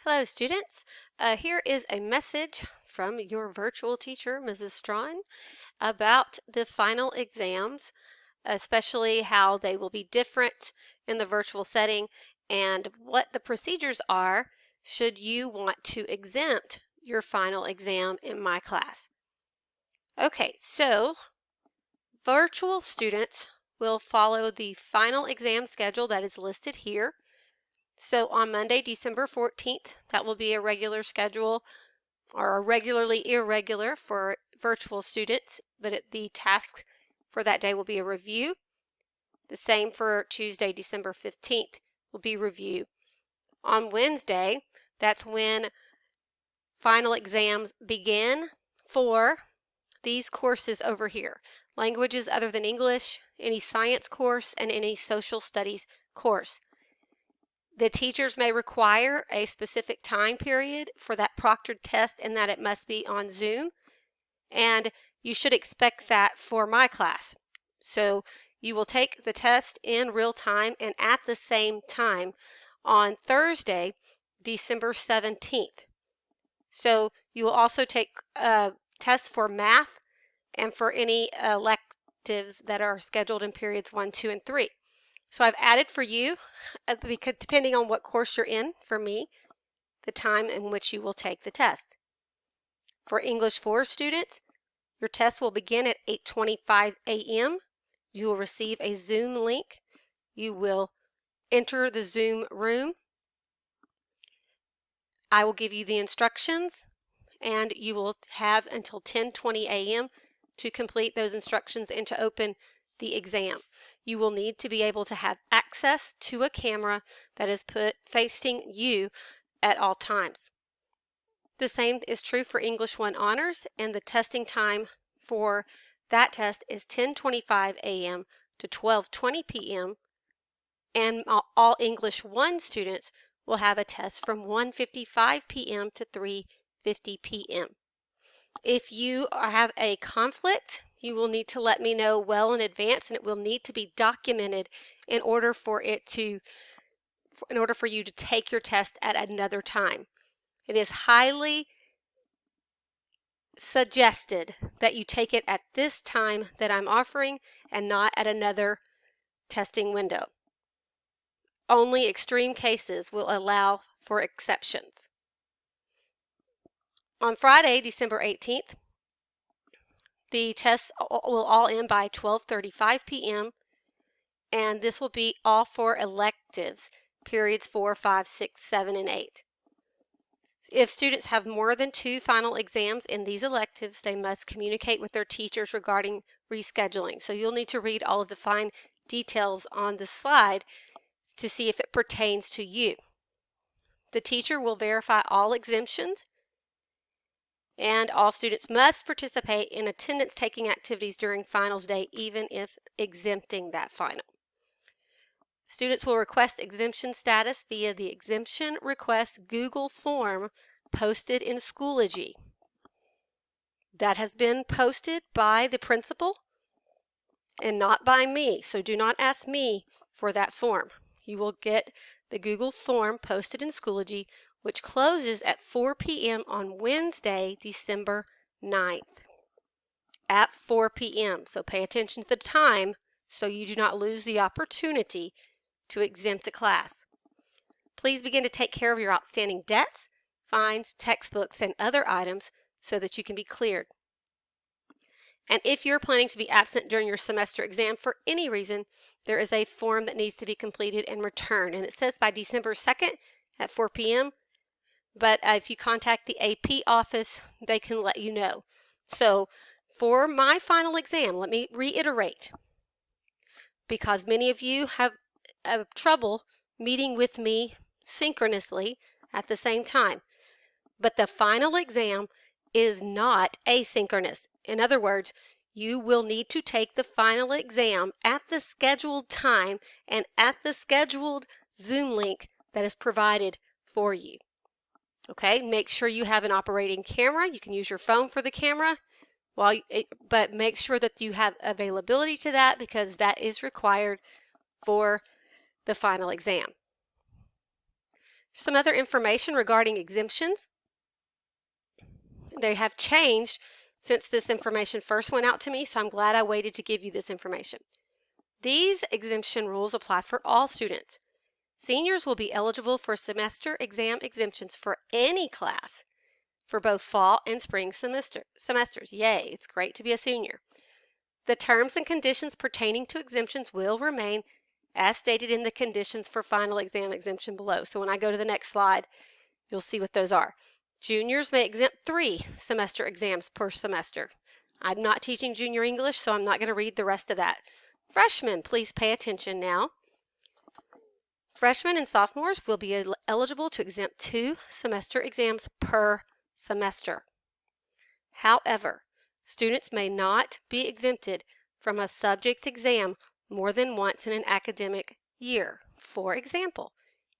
Hello students, here is a message from your virtual teacher, Mrs. Strawn, about the final exams, especially how they will be different in the virtual setting and what the procedures are should you want to exempt your final exam in my class. Okay, so virtual students will follow the final exam schedule that is listed here. So on Monday, December 14th, that will be a regular schedule or a regularly irregular for virtual students, but the task for that day will be a review. The same for Tuesday, December 15th will be review. On Wednesday, that's when final exams begin for these courses over here. Languages other than English, any science course, and any social studies course. The teachers may require a specific time period for that proctored test and that it must be on Zoom. And you should expect that for my class. So you will take the test in real time and at the same time on Thursday, December 17th. So you will also take tests for math and for any electives that are scheduled in periods 1, 2, and 3. So I've added for you, because depending on what course you're in, for me, the time in which you will take the test. For English 4 students, your test will begin at 8:25 a.m. You will receive a Zoom link. You will enter the Zoom room. I will give you the instructions, and you will have until 10:20 a.m. to complete those instructions and to open the exam. You will need to be able to have access to a camera that is put facing you at all times. The same is true for English 1 Honors, and the testing time for that test is 10:25 a.m. to 12:20 p.m. and all English 1 students will have a test from 1:55 p.m. to 3:50 p.m. If you have a conflict, you will need to let me know well in advance, and it will need to be documented in order for you to take your test at another time. It is highly suggested that you take it at this time that I'm offering and not at another testing window. Only extreme cases will allow for exceptions. On Friday, December 18th, the tests will all end by 12:35 p.m. and this will be all for electives, periods 4, 5, 6, 7, and 8. If students have more than 2 final exams in these electives, they must communicate with their teachers regarding rescheduling. So you'll need to read all of the fine details on the slide to see if it pertains to you. The teacher will verify all exemptions, and all students must participate in attendance-taking activities during finals day, even if exempting that final. Students will request exemption status via the exemption request Google form posted in Schoology. That has been posted by the principal and not by me, so do not ask me for that form. You will get the Google form posted in Schoology, which closes at 4 p.m. on Wednesday, December 9th. At 4 p.m. So pay attention to the time so you do not lose the opportunity to exempt a class. Please begin to take care of your outstanding debts, fines, textbooks, and other items so that you can be cleared. And if you're planning to be absent during your semester exam for any reason, there is a form that needs to be completed and returned. And it says by December 2nd at 4 p.m. But if you contact the AP office, they can let you know. So for my final exam, let me reiterate, because many of you have trouble meeting with me synchronously at the same time. But the final exam is not asynchronous. In other words, you will need to take the final exam at the scheduled time and at the scheduled Zoom link that is provided for you. Okay, make sure you have an operating camera. You can use your phone for the camera, but make sure that you have availability to that, because that is required for the final exam. Some other information regarding exemptions. They have changed since this information first went out to me, so I'm glad I waited to give you this information. These exemption rules apply for all students. Seniors will be eligible for semester exam exemptions for any class for both fall and spring semesters. Yay, it's great to be a senior. The terms and conditions pertaining to exemptions will remain as stated in the conditions for final exam exemption below. So when I go to the next slide, you'll see what those are. Juniors may exempt 3 semester exams per semester. I'm not teaching junior English, so I'm not going to read the rest of that. Freshmen, please pay attention now. Freshmen and sophomores will be eligible to exempt 2 semester exams per semester. However, students may not be exempted from a subject's exam more than once in an academic year. For example,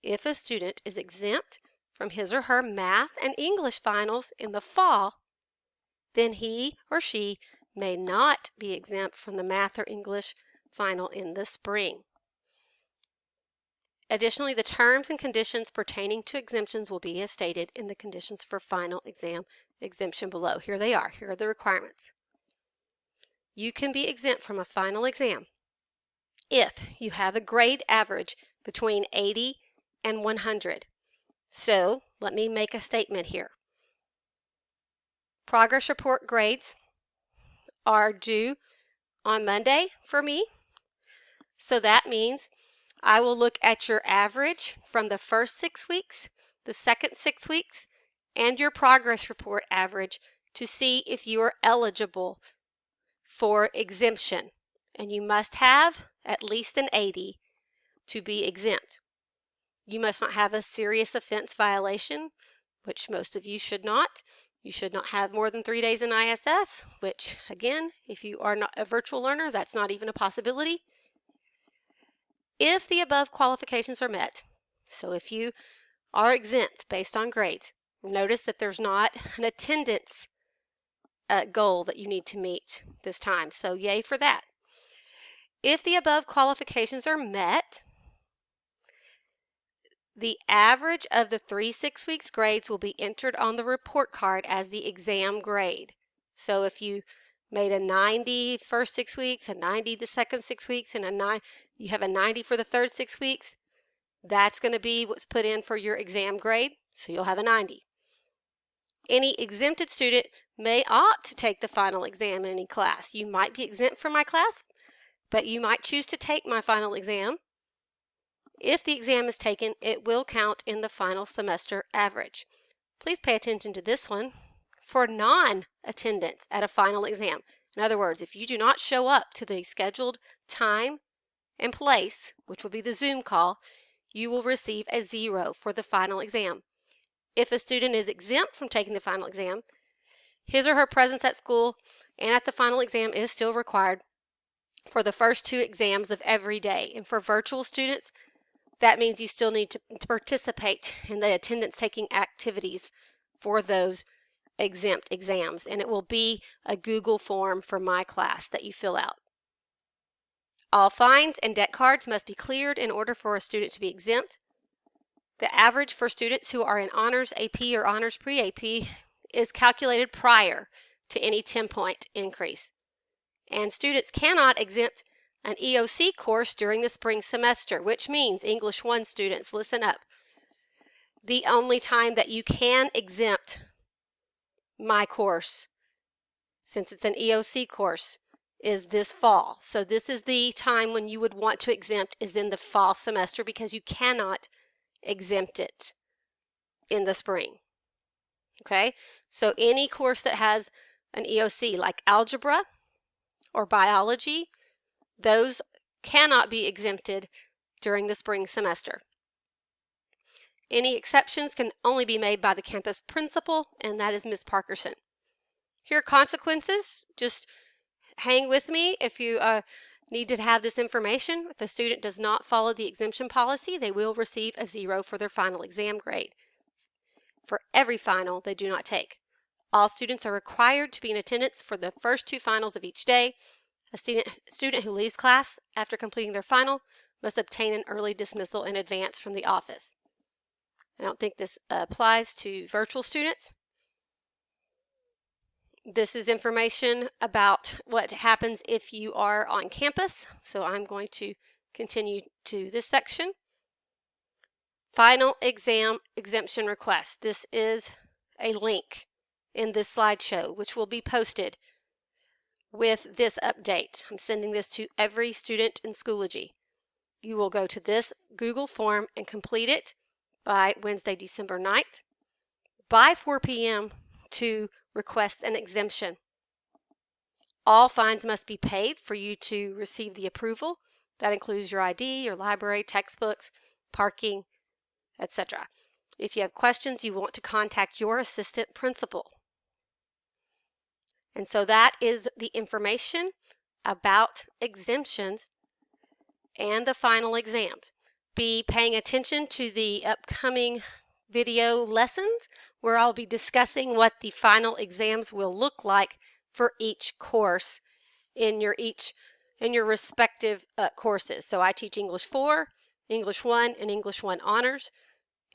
if a student is exempt from his or her math and English finals in the fall, then he or she may not be exempt from the math or English final in the spring. Additionally, the terms and conditions pertaining to exemptions will be as stated in the conditions for final exam exemption below. Here they are. Here are the requirements. You can be exempt from a final exam if you have a grade average between 80 and 100. So, let me make a statement here. Progress report grades are due on Monday for me. So that means I will look at your average from the first 6 weeks, the second 6 weeks, and your progress report average to see if you are eligible for exemption. And you must have at least an 80 to be exempt. You must not have a serious offense violation, which most of you should not. You should not have more than 3 days in ISS, which again, if you are not a virtual learner, that's not even a possibility. If the above qualifications are met, so if you are exempt based on grades, notice that there's not an attendance goal that you need to meet this time, so yay for that. If the above qualifications are met, the average of the 3 6 weeks grades will be entered on the report card as the exam grade. So if you made a 90 first 6 weeks, a 90 the second 6 weeks, and you have a 90 for the third 6 weeks, that's going to be what's put in for your exam grade, so you'll have a 90. Any exempted student may opt to take the final exam in any class. You might be exempt from my class, but you might choose to take my final exam. If the exam is taken, it will count in the final semester average. Please pay attention to this one. For non-attendance at a final exam, in other words, if you do not show up to the scheduled time and place, which will be the Zoom call, you will receive a 0 for the final exam. If a student is exempt from taking the final exam, his or her presence at school and at the final exam is still required for the first 2 exams of every day. And for virtual students, that means you still need to participate in the attendance taking activities for those exempt exams, and it will be a Google form for my class that you fill out. All fines and debt cards must be cleared in order for a student to be exempt. The average for students who are in Honors AP or Honors Pre-AP is calculated prior to any 10-point increase. And students cannot exempt an EOC course during the spring semester, which means English 1 students, listen up. The only time that you can exempt my course, since it's an EOC course, is this fall. So this is the time when you would want to exempt, is in the fall semester, because you cannot exempt it in the spring. Okay, so any course that has an EOC like algebra or biology, those cannot be exempted during the spring semester. Any exceptions can only be made by the campus principal, and that is Ms. Parkerson. Here are consequences. Just hang with me if you need to have this information. If a student does not follow the exemption policy, they will receive a 0 for their final exam grade for every final they do not take. All students are required to be in attendance for the first 2 finals of each day. A student who leaves class after completing their final must obtain an early dismissal in advance from the office. I don't think this applies to virtual students. This is information about what happens if you are on campus. So I'm going to continue to this section. Final exam exemption request. This is a link in this slideshow, which will be posted with this update. I'm sending this to every student in Schoology. You will go to this Google form and complete it by Wednesday, December 9th, by 4 p.m. to request an exemption. All fines must be paid for you to receive the approval. That includes your ID, your library, textbooks, parking, etc. If you have questions, you want to contact your assistant principal. And so that is the information about exemptions and the final exams. Be paying attention to the upcoming video lessons where I'll be discussing what the final exams will look like for each course in your respective courses. So I teach English 4, English 1, and English 1 Honors,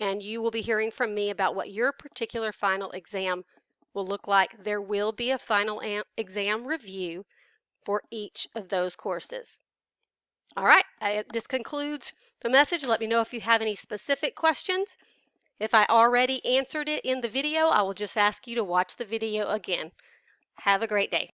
and you will be hearing from me about what your particular final exam will look like. There will be a final exam review for each of those courses. All right, this concludes the message. Let me know if you have any specific questions. If I already answered it in the video, I will just ask you to watch the video again. Have a great day.